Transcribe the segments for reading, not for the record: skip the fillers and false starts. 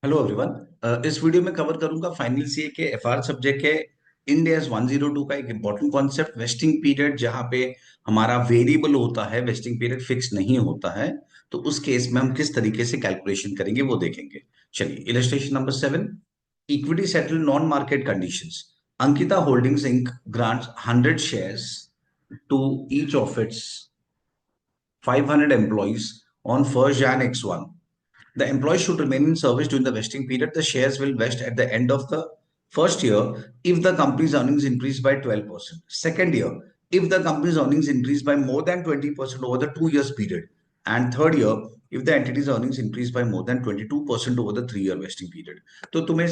Hello everyone. इस video में cover करूंगा फाइनल सीए के एफआर सब्जेक्ट के इंड एस 102 का एक इंपॉर्टेंट कॉन्सेप्ट वेस्टिंग पीरियड, जहां पे हमारा वेरिएबल होता है, वेस्टिंग पीरियड फिक्स नहीं होता है। तो उस केस में हम किस तरीके से कैलकुलेशन करेंगे वो देखेंगे। चलिए, illustration number 7। Equity settle non market conditions. Ankita holdings Inc grants 100 shares to each of its 500 employees on 1st Jan X1. The employees should remain in service during the vesting period. The shares will vest at the end of the first year if the company's earnings increase by 12%. Second year, if the company's earnings increase by more than 20% over the 2 years period. And third year, if the entity's earnings increase by more than 22% over the 3 year vesting period. तो तुम्हें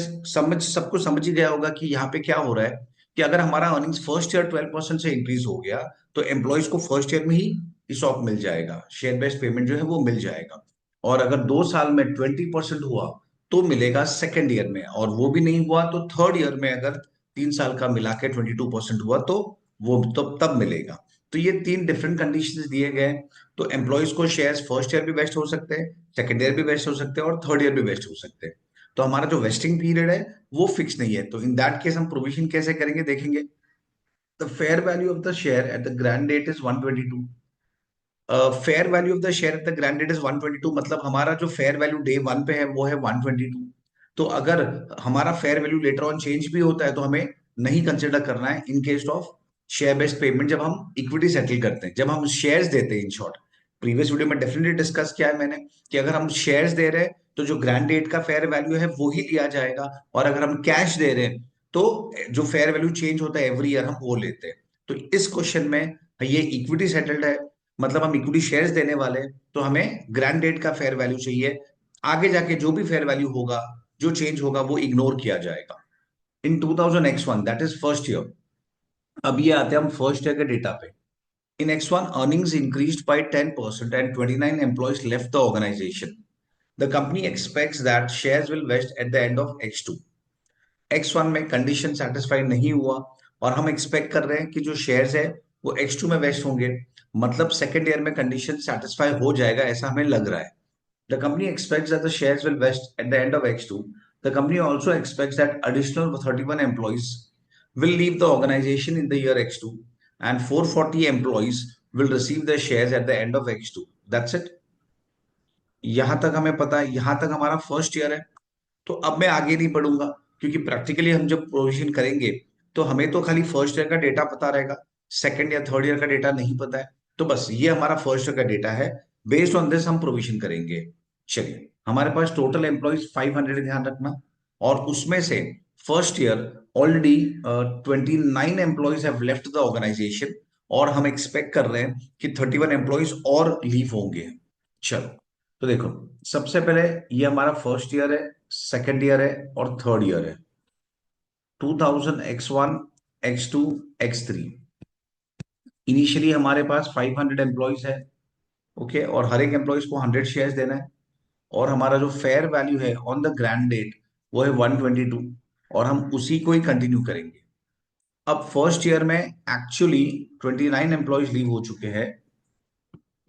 सबको समझ ही गया होगा कि यहाँ पे क्या हो रहा है कि अगर हमारा अर्निंग्स फर्स्ट ईयर 12% से इंक्रीज हो गया तो एम्प्लॉयज को फर्स्ट ईयर में ही ESOP मिल जाएगा, शेयर बेस्ड पेमेंट जो है वो मिल जाएगा। और अगर 2 साल में 20% हुआ तो मिलेगा सेकेंड ईयर में, और वो भी नहीं हुआ तो थर्ड ईयर में अगर 3 साल का मिला के 22% हुआ तो वो तब मिलेगा। तो ये तीन डिफरेंट कंडीशंस दिए गए हैं। तो एम्प्लॉयज को शेयर्स फर्स्ट ईयर भी वेस्ट हो सकते हैं, सेकेंड ईयर भी वेस्ट हो सकते हैं और थर्ड ईयर भी वेस्ट हो सकते हैं। तो हमारा जो वेस्टिंग पीरियड है वो फिक्स नहीं है। तो इन दैट केस हम प्रोविजन कैसे करेंगे देखेंगे। The fair value of the share at the grant date is 122। Fair value of the share at the grant date is 122, मतलब हमारा जो फेयर वैल्यू डे वन पे है वो है 122। तो अगर हमारा fair value later on change भी होता है तो हमें नहीं कंसिडर करना है in case of share based payment, जब हम इक्विटी सेटल करते हैं, जब हम शेयर्स देते हैं। इन शॉर्ट, प्रीवियस वीडियो में डेफिनेटली डिस्कस किया है मैंने कि अगर हम शेयर्स दे रहे हैं तो जो ग्रैंड डेट का फेयर वैल्यू है वो ही लिया जाएगा, और अगर हम कैश दे रहे हैं तो जो फेयर वैल्यू चेंज होता है एवरी ईयर हम वो लेते हैं। तो इस क्वेश्चन में ये इक्विटी सेटल्ड है, मतलब हम इक्विटी शेयर्स देने वाले हैं, तो हमें ग्रैंड डेट का फेयर वैल्यू चाहिए। आगे जाके जो भी फेयर वैल्यू होगा, जो चेंज होगा वो इग्नोर किया जाएगा। इन 2000 X1, that is first year. अब ये आते हैं हम फर्स्ट ईयर के डेटा पे। इन X1, earnings increased by 10% and 29 employees left the organization. The company expects that shares will vest at the end of X2. X1 में कंडीशन सेटिस्फाई नहीं हुआ और हम एक्सपेक्ट कर रहे हैं कि जो शेयर्स है वो X2 में वेस्ट होंगे, मतलब सेकेंड ईयर में कंडीशन सेटिस्फाई हो जाएगा ऐसा हमें लग रहा है। The company expects that the shares will vest at the end of X2. The company also expects that additional 31 employees will leave the organization in the year X2 and 440 employees will receive their shares at the end of X2. That's it. यहां तक हमें पता है, यहां तक हमारा first year है। तो अब मैं आगे नहीं बढ़ूंगा, क्योंकि प्रैक्टिकली हम जब प्रोविजन करेंगे तो हमें तो खाली फर्स्ट ईयर का डेटा पता रहेगा, सेकंड या थर्ड ईयर का डेटा नहीं पता है। तो बस ये हमारा फर्स्ट ईयर का डेटा है, बेस्ड ऑन दिस हम प्रोविजन करेंगे। चलिए, हमारे पास टोटल एम्प्लॉयज 500, ध्यान रखना। और उसमें से first year already 29 employees have left the organisation, और हम एक्सपेक्ट कर रहे हैं कि 31 एम्प्लॉयज और लीव होंगे। चलो, तो देखो, सबसे पहले ये हमारा फर्स्ट ईयर है, सेकेंड ईयर है और थर्ड ईयर है। 2000 X1, X2, X3। इनिशियली हमारे पास 500 एम्प्लॉयज है, ओके, और हर एक एम्प्लॉयज को 100 शेयर्स देना है। और हमारा जो फेयर वैल्यू है ऑन द ग्रैंड डेट वो है 122, और हम उसी को ही कंटिन्यू करेंगे। अब फर्स्ट ईयर में एक्चुअली 29 एम्प्लॉयज लीव हो चुके हैं,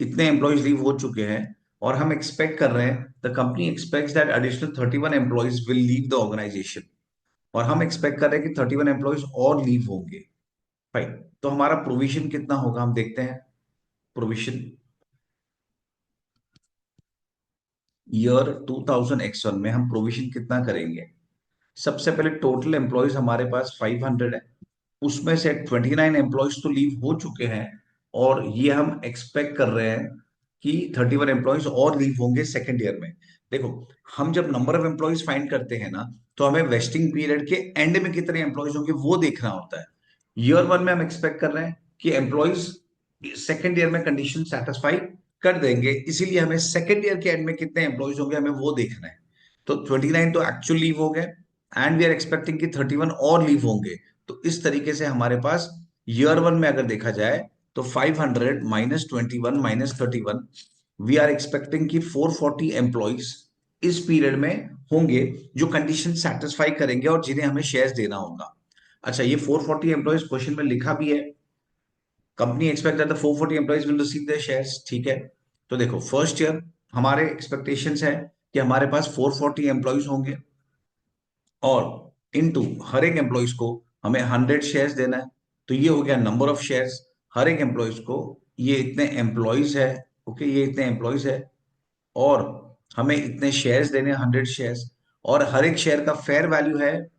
इतने एम्प्लॉयज लीव हो चुके हैं, और हम एक्सपेक्ट कर रहे हैं, the company expects that additional 31 employees will leave the organisation, और हम एक्सपेक्ट कर रहे हैं कि 31 एम्प्लॉयज और लीव होंगे। फाइन। तो हमारा प्रोविजन कितना होगा हम देखते हैं। प्रोविजन ईयर 2000 X1 में हम प्रोविजन कितना करेंगे। सबसे पहले टोटल एम्प्लॉयज हमारे पास 500 है, उसमें से 29 एम्प्लॉयज तो लीव हो चुके हैं, और ये हम एक्सपेक्ट कर रहे हैं कि 31 एम्प्लॉयज और लीव होंगे सेकेंड ईयर में। देखो, हम जब नंबर ऑफ एम्प्लॉयज फाइंड करते हैं ना, तो हमें वेस्टिंग पीरियड के एंड में कितने एम्प्लॉयज होंगे वो देखना होता है। ईयर वन में हम एक्सपेक्ट कर रहे हैं कि एम्प्लॉयज सेकेंड ईयर में कंडीशन सेटिस्फाई कर देंगे, इसीलिए हमें सेकेंड ईयर के एंड में कितने एम्प्लॉयज होंगे हमें वो देखना है। तो 29 तो एक्चुअल लीव हो गए, एंड वी आर एक्सपेक्टिंग कि 31 और लीव होंगे। तो इस तरीके से हमारे पास ईयर वन में अगर देखा जाए तो 500 minus 21 minus 31, we are expecting कि 440 एम्प्लॉयज इस पीरियड में होंगे जो कंडीशन सेटिस्फाई करेंगे और जिन्हें हमें शेयर्स देना होगा। अच्छा, ये 440 एम्प्लॉयज क्वेश्चन में लिखा भी है, company expect that the 440 employees will receive there shares, ठीक है। तो देखो, फर्स्ट ईयर हमारे एक्सपेक्टेशंस है कि हमारे पास 440 एम्प्लॉयज होंगे और इनटू हर एक एम्प्लॉयज को हमें 100 शेयर्स देना है। तो ये हो गया नंबर ऑफ शेयर्स हर एक एम्प्लॉयज को। ये इतने एम्प्लॉयज है, ओके, ये इतने एम्प्लॉयज है और हमें इतने शेयर्स देने हैं, 100 शेयर्स। और हर एक शेयर का फेयर वैल्यू है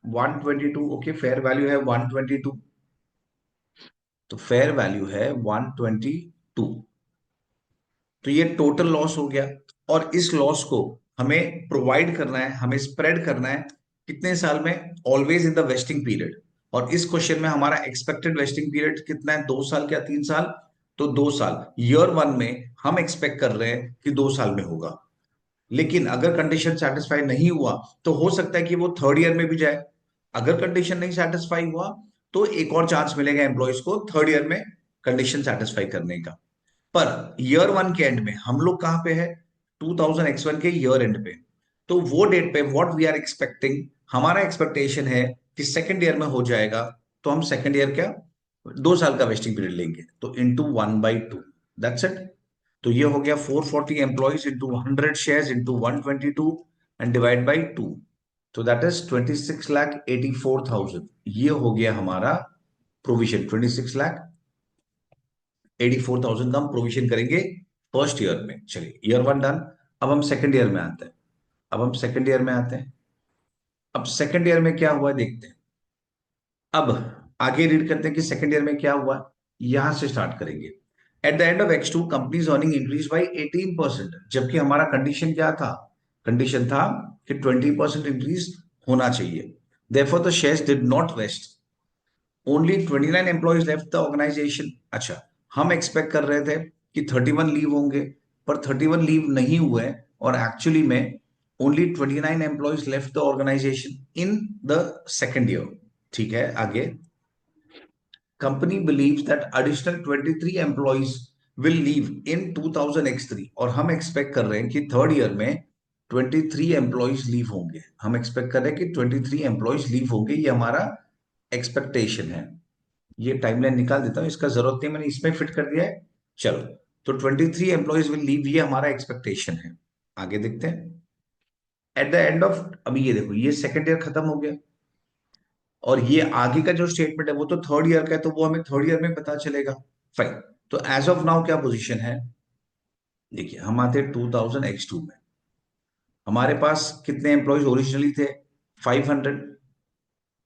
122। ओके, फेयर वैल्यू है 122। तो फेयर वैल्यू है 122। तो ये टोटल लॉस हो गया। और इस लॉस को हमें प्रोवाइड करना है, हमें स्प्रेड करना है कितने साल में? Always in the vesting period. और इस क्वेश्चन में हमारा एक्सपेक्टेड वेस्टिंग पीरियड कितना है? 2 साल या 3 साल? तो 2 साल। ईयर 1 में हम एक्सपेक्ट कर रहे हैं कि 2 साल में होगा। लेकिन अगर कंडीशन सेटिस्फाई नहीं हुआ तो हो सकता है कि वो थर्ड ईयर में भी जाए। अगर कंडीशन नहीं सेटिस्फाई हुआ तो एक और चांस मिलेगा एम्प्लॉयज को थर्ड ईयर में कंडीशन सेटिस्फाई करने का। पर ईयर 1 के एंड में हम लोग कहां पे है? 2000 X1 के ईयर एंड पे। तो वो डेट पे व्हाट वी आर एक्सपेक्टिंग, हमारा एक्सपेक्टेशन है कि सेकेंड ईयर में हो जाएगा। तो हम सेकेंड ईयर क्या, 2 साल का वेस्टिंग पीरियड लेंगे, तो इंटू 1/2, दैट्स इट। तो ये हो गया 440 employees into 100 shares into 122 and divide by 2। तो दैट इज 26,84,000। ये हो गया हमारा प्रोविजन। 26,84,000 का हम प्रोविजन करेंगे फर्स्ट ईयर में। चलिए, ईयर 1 डन। अब हम सेकेंड ईयर में आते हैं। अब सेकेंड ईयर में क्या हुआ देखते हैं। अब आगे रीड करते हैं कि सेकेंड ईयर में क्या हुआ। यहां से स्टार्ट करेंगे। Eight the end of X2 companies earning increase by 18%। जबकि हमारा कंडीशन क्या था? कंडीशन था कि 20% इंक्रीज होना चाहिए। Therefore the shares did not vest. Only 29 employees left the organisation. अच्छा, हम एक्सपेक्ट कर रहे थे कि 31 लीव होंगे, पर 31 लीव नहीं हुए और एक्चुअली में only 29 employees left the organisation in the second year. ठीक है, आगे। Company believes that additional 23 employees will leave in 2000 X3। और हम एक्सपेक्ट कर रहे हैं कि थर्ड ईयर में 23 एम्प्लॉयज लीव होंगे। हम एक्सपेक्ट कर रहे हैं कि 23 एम्प्लॉयज लीव होंगे, ये हमारा एक्सपेक्टेशन है। ये टाइमलाइन निकाल देता हूं, इसका जरूरत नहीं, मैंने इसमें फिट कर दिया है। चलो, तो 23 एम्प्लॉयज विल लीव, ये हमारा एक्सपेक्टेशन है। आगे देखते हैं। एट द एंड ऑफ, अभी ये देखो, ये सेकेंड ईयर खत्म हो गया और ये आगे का जो स्टेटमेंट है वो तो थर्ड ईयर का है, तो वो हमें थर्ड ईयर में पता चलेगा। फाइन। तो एज ऑफ नाउ क्या पोजीशन है? देखिए, हम आते हैं 2000 X2 में। हमारे पास कितने एम्प्लॉयज ओरिजिनली थे? 500।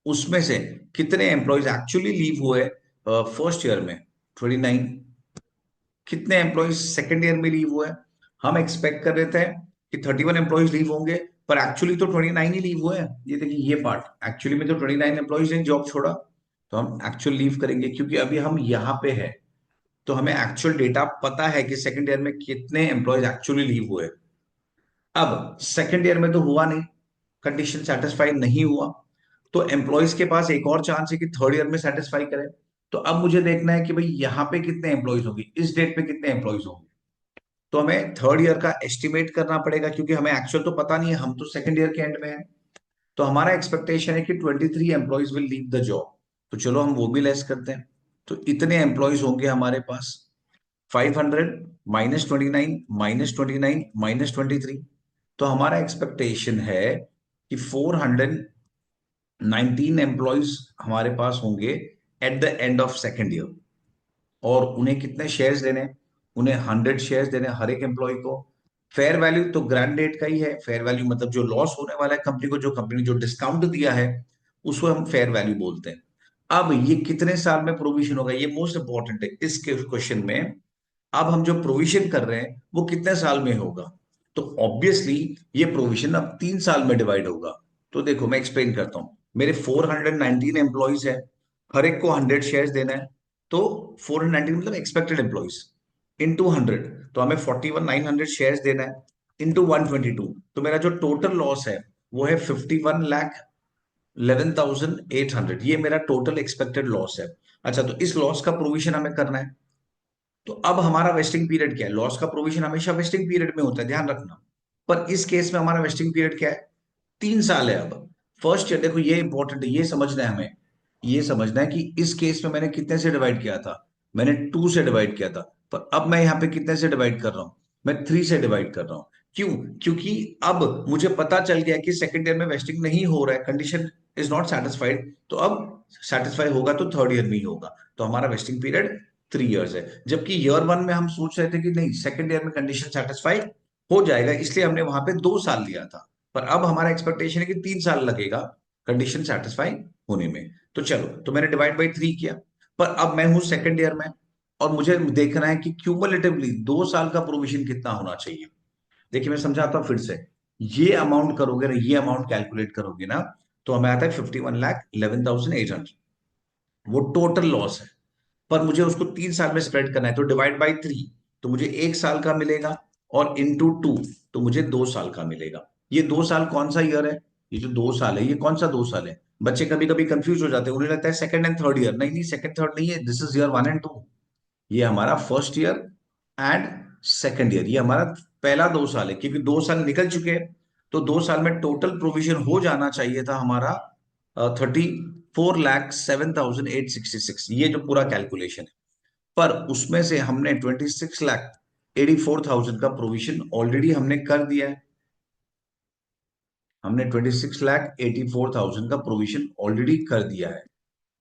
उसमें से कितने एम्प्लॉयज एक्चुअली लीव हुए फर्स्ट ईयर में? 29। कितने एम्प्लॉयज सेकेंड ईयर में लीव हुए? हम एक्सपेक्ट कर रहे थे कि 31 एम्प्लॉयज लीव होंगे, पर एक्चुअली तो 29 ही लीव हुए हैं। ये देखिए, ये पार्ट एक्चुअली में तो 29 एम्प्लॉयज ने जॉब छोड़ा। तो हम एक्चुअल लीव करेंगे क्योंकि अभी हम यहाँ पे है, तो हमें एक्चुअल डेटा पता है कि सेकेंड ईयर में कितने एम्प्लॉयज एक्चुअली लीव हुए। अब सेकेंड ईयर में तो हुआ नहीं, कंडीशन सेटिस्फाई नहीं हुआ, तो एम्प्लॉयज के पास एक और चांस है कि थर्ड ईयर में सेटिस्फाई करें। तो अब मुझे देखना है कि भाई यहाँ पे कितने एम्प्लॉयज होंगे, इस डेट पे कितने एम्प्लॉयज होंगे। तो हमें थर्ड ईयर का एस्टिमेट करना पड़ेगा क्योंकि हमें एक्चुअल तो पता नहीं है, हम तो सेकंड ईयर के एंड में है। तो हमारा एक्सपेक्टेशन है कि 23 employees will leave the job. तो चलो हम वो भी लेस करते हैं। तो इतने एम्प्लॉयज होंगे हमारे पास। 500 -29 -29 -23। तो हमारा एक्सपेक्टेशन है कि 419 एम्प्लॉयज हमारे पास होंगे eight the end of second year. और उन्हें कितने शेयर्स देने? उन्हें 100 शेयर्स देने हर एक एम्प्लॉय को। फेयर वैल्यू तो ग्रैंड डेट का ही है। फेयर वैल्यू मतलब जो लॉस होने वाला है कंपनी को, जो कंपनी ने जो डिस्काउंट दिया है, उसको हम फेयर वैल्यू बोलते हैं। अब ये कितने साल में प्रोविजन होगा, ये मोस्ट इंपॉर्टेंट है इस क्वेश्चन में। अब हम जो प्रोविजन कर रहे हैं वो कितने साल में होगा? तो ऑब्वियसली ये प्रोविजन अब 3 साल में डिवाइड होगा। तो देखो, मैं एक्सप्लेन करता हूं। मेरे 419 एम्प्लॉयज है, हर एक को 100 शेयर्स देना है। तो 419 मतलब एक्सपेक्टेड एम्प्लॉयज इंटू 100, तो हमें 41,900 शेयर्स देना है इंटू 122। तो मेरा जो टोटल लॉस है वो है 51,11,800। ये मेरा टोटल एक्सपेक्टेड लॉस है। अच्छा, तो इस लॉस का प्रोविजन हमें करना है। तो अब हमारा वेस्टिंग पीरियड क्या है? लॉस का प्रोविजन हमेशा वेस्टिंग पीरियड में होता है, ध्यान रखना। पर इस केस में हमारा वेस्टिंग पीरियड क्या है? 3 साल है। अब फर्स्ट ईयर, देखो ये इंपॉर्टेंट है, ये समझना है हमें। ये समझना है कि इस केस में मैंने कितने से डिवाइड किया था? मैंने 2 से डिवाइड किया था। पर अब मैं यहाँ पे कितने से डिवाइड कर रहा हूं? मैं 3 से डिवाइड कर रहा हूं। क्यों? क्योंकि अब मुझे पता चल गया कि सेकंड ईयर में वेस्टिंग नहीं हो रहा है, कंडीशन इज नॉट सेटिस्फाइड, तो अब सेटिस्फाई होगा तो थर्ड ईयर में ही होगा, तो हमारा वेस्टिंग पीरियड 3 इयर्स है। जबकि ईयर वन में हम सोच रहे थे कि नहीं, सेकंड ईयर में कंडीशन सेटिस्फाई हो जाएगा, इसलिए हमने वहां पे 2 साल लिया था। पर अब हमारा एक्सपेक्टेशन है कि 3 साल लगेगा कंडीशन सेटिस्फाई होने में। तो चलो, तो मैंने डिवाइड बाई 3 किया। पर अब मैं हूं सेकंड ईयर में, और मुझे देखना है कि क्यूमुलेटिवली 2 साल का प्रोविजन कितना होना चाहिए। देखिए मैं समझाता हूँ फिर से। ये अमाउंट करोगे ना, ये अमाउंट कैलकुलेट करोगे ना, तो हमें आता है 51,11,800। वो टोटल लॉस है। पर मुझे उसको 3 साल में स्प्रेड करना है, तो डिवाइड बाई 3, तो मुझे 1 साल का मिलेगा, और इंटू 2, तो मुझे 2 साल का मिलेगा। ये 2 साल कौन सा ईयर है? ये जो 2 साल है, ये कौन सा 2 साल है? बच्चे कभी कभी कंफ्यूज हो जाते हैं, उन्हें लगता है सेकंड एंड थर्ड ईयर। नहीं नहीं, सेकंड थर्ड नहीं है, दिस इज ईयर 1 एंड 2। ये हमारा first year and second year, ये हमारा पहला 2 साल है, क्योंकि 2 साल निकल चुके हैं। तो 2 साल में टोटल प्रोविजन हो जाना चाहिए था हमारा 34,07,866, ये जो पूरा कैलकुलेशन है। पर उसमें से हमने 26,84,000 का प्रोविजन ऑलरेडी हमने कर दिया है। हमने 26,84,000 का प्रोविजन ऑलरेडी कर दिया है।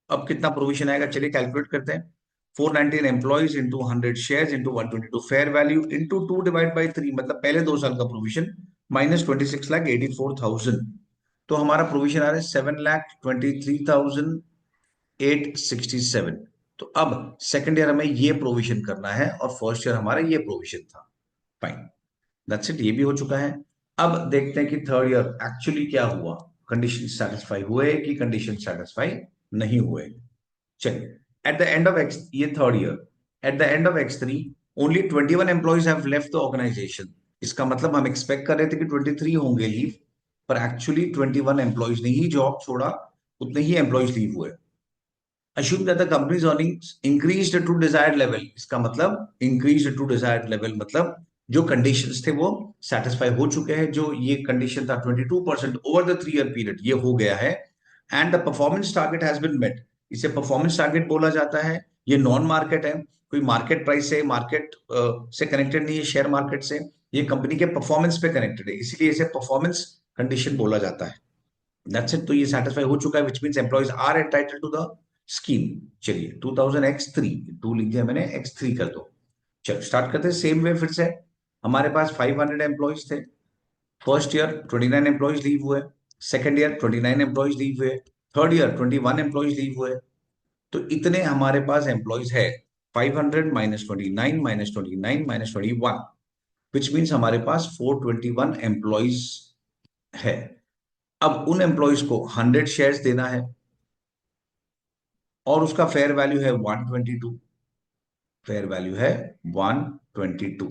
अब कितना प्रोविजन आएगा, चलिए कैलकुलेट करते हैं। 419 employees into 100 share into 122 fair value into 2 divide by 3, मतलब पहले 2 साल का प्रोविजन माइनस 26,84,000। तो हमारा प्रोविजन आ रहा है 7,23,867। तो अब सेकंड ईयर हमें ये प्रोविजन करना है, और फर्स्ट ईयर हमारा ये प्रोविजन था। फाइन, दैट्स इट, ये भी हो चुका है। अब देखते हैं कि थर्ड ईयर एक्चुअली क्या हुआ, कंडीशन सेटिस्फाई हुए कि कंडीशन सेटिस्फाई नहीं हुए। चलिए, at the end of X, ये third year, at the end of X3 only 21 employees have left the organisation. इसका मतलब हम एक्सपेक्ट कर रहे थे कि 23 होंगे लीव, पर एक्चुअली 21 एम्प्लॉइज ने ही जॉब छोड़ा, उतने ही एम्प्लॉइज लीव हुए। Assume that the company's earnings increased to desired level, इसका मतलब increased to desired level मतलब जो कंडीशंस थे वो सेटिस्फाई हो चुके हैं। जो ये कंडीशन था 22% ओवर द 3 ईयर पीरियड, ये हो गया है। And the performance target has been met, इसे परफॉर्मेंस टारगेट बोला जाता है। ये नॉन मार्केट है, कोई मार्केट प्राइस से, मार्केट से कनेक्टेड नहीं है, शेयर मार्केट से। ये कंपनी के परफॉर्मेंस पे कनेक्टेड है, इसीलिए इसे परफॉर्मेंस कंडीशन बोला जाता है। दैट्स इट, तो ये सेटिस्फाई हो चुका है, which means employees are entitled to the scheme. चलिए 2000 X3, 2 लिख दिया मैंने, X3 कर दो। चलो स्टार्ट करते हैं सेम वे फिर से। हमारे पास 500 एम्प्लॉइज थे। फर्स्ट ईयर 29 एम्प्लॉइज लीव हुए, सेकंड ईयर 29 एम्प्लॉइज लीव हुए, थर्ड ईयर 21 एम्प्लॉइज लीव हुए। तो इतने हमारे पास एम्प्लॉइज है, 500 minus 29 minus 29 minus 21, which means हमारे पास 421 एम्प्लॉइज है। अब उन एम्प्लॉइज को 100 शेयर्स देना है, और उसका फेयर वैल्यू है 122। फेयर वैल्यू है 122।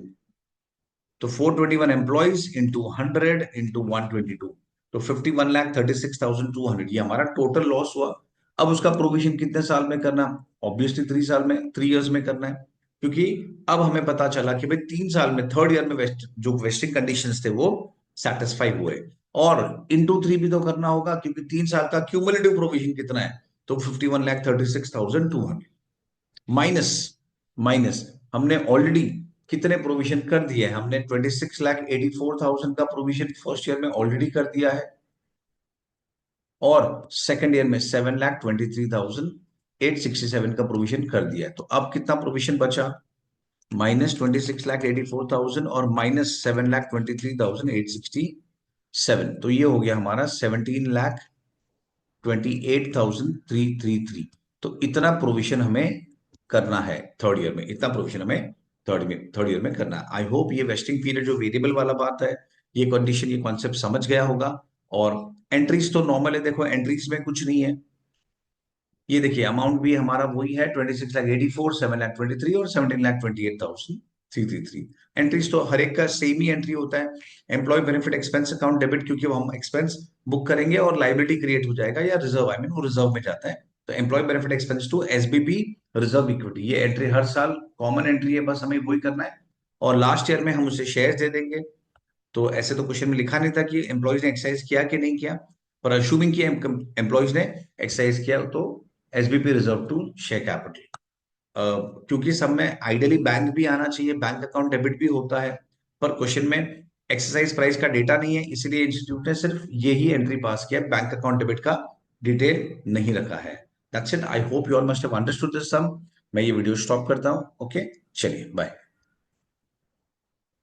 तो 421 एम्प्लॉइज इंटू 100 इंटू 122, तो 51,36,200, ये हमारा टोटल लॉस हुआ। अब उसका प्रोविजन कितने साल में करना? ऑब्वियसली 3 साल में, 3 इयर्स में करना है। क्योंकि अब हमें पता चला कि भाई 3 साल में, थर्ड ईयर में जो वेस्टिंग कंडीशंस थे वो सेटिस्फाई हुए। और इंटू 3 भी तो करना होगा, क्योंकि 3 साल का क्यूमुलेटिव प्रोविजन कितना है, तो 51,36,200 माइनस, माइनस हमने ऑलरेडी कितने प्रोविजन कर दिए हैं? हमने 26,84,000 का प्रोविजन फर्स्ट ईयर में ऑलरेडी कर दिया है, और सेकंड ईयर में 7,23,867 का प्रोविजन कर दिया है। तो अब कितना प्रोविजन बचा? -26,84,000 और -7,23,867, तो ये हो गया हमारा 17,28,333। तो इतना प्रोविजन हमें करना है थर्ड ईयर में, इतना प्रोविजन हमें थर्ड ईयर में करना है। आई होप ये वेस्टिंग पीरियड जो वेरिएबल वाला बात है, ये कंडीशन, ये कॉन्सेप्ट समझ गया होगा। और एंट्रीज तो नॉर्मल है, देखो एंट्रीज में कुछ नहीं है। ये देखिए अमाउंट भी हमारा वही है, 26,84,000, 7,23,000 और 17,28,333। एंट्रीज तो हर एक का सेम ही एंट्री होता है। Employee benefit expense account debit, क्योंकि वो हम एक्सपेंस बुक करेंगे और लाइबिलिटी क्रिएट हो जाएगा, या रिजर्व, आई मीन वो रिजर्व में जाता है। तो employee benefit expense to SBP reserve equity, ये एंट्री हर साल कॉमन एंट्री है, बस हमें वही करना है। और लास्ट ईयर में हम उसे शेयर्स दे देंगे। तो ऐसे तो क्वेश्चन में लिखा नहीं था कि एम्प्लॉयज ने एक्सरसाइज किया कि नहीं किया, पर अश्यूमिंग कि एम्प्लॉयज ने एक्सरसाइज किया, तो SBP reserve to share capital. क्योंकि सब में आइडियली बैंक भी आना चाहिए, बैंक अकाउंट डेबिट भी होता है, पर क्वेश्चन में एक्सरसाइज प्राइस का डेटा नहीं है, इसीलिए इंस्टीट्यूट ने सिर्फ यही एंट्री पास किया, बैंक अकाउंट डेबिट का डिटेल नहीं रखा है। That's it. I hope you all must have understood this sum. मैं ये वीडियो स्टॉप करता हूँ। ओके, चलिए बाय।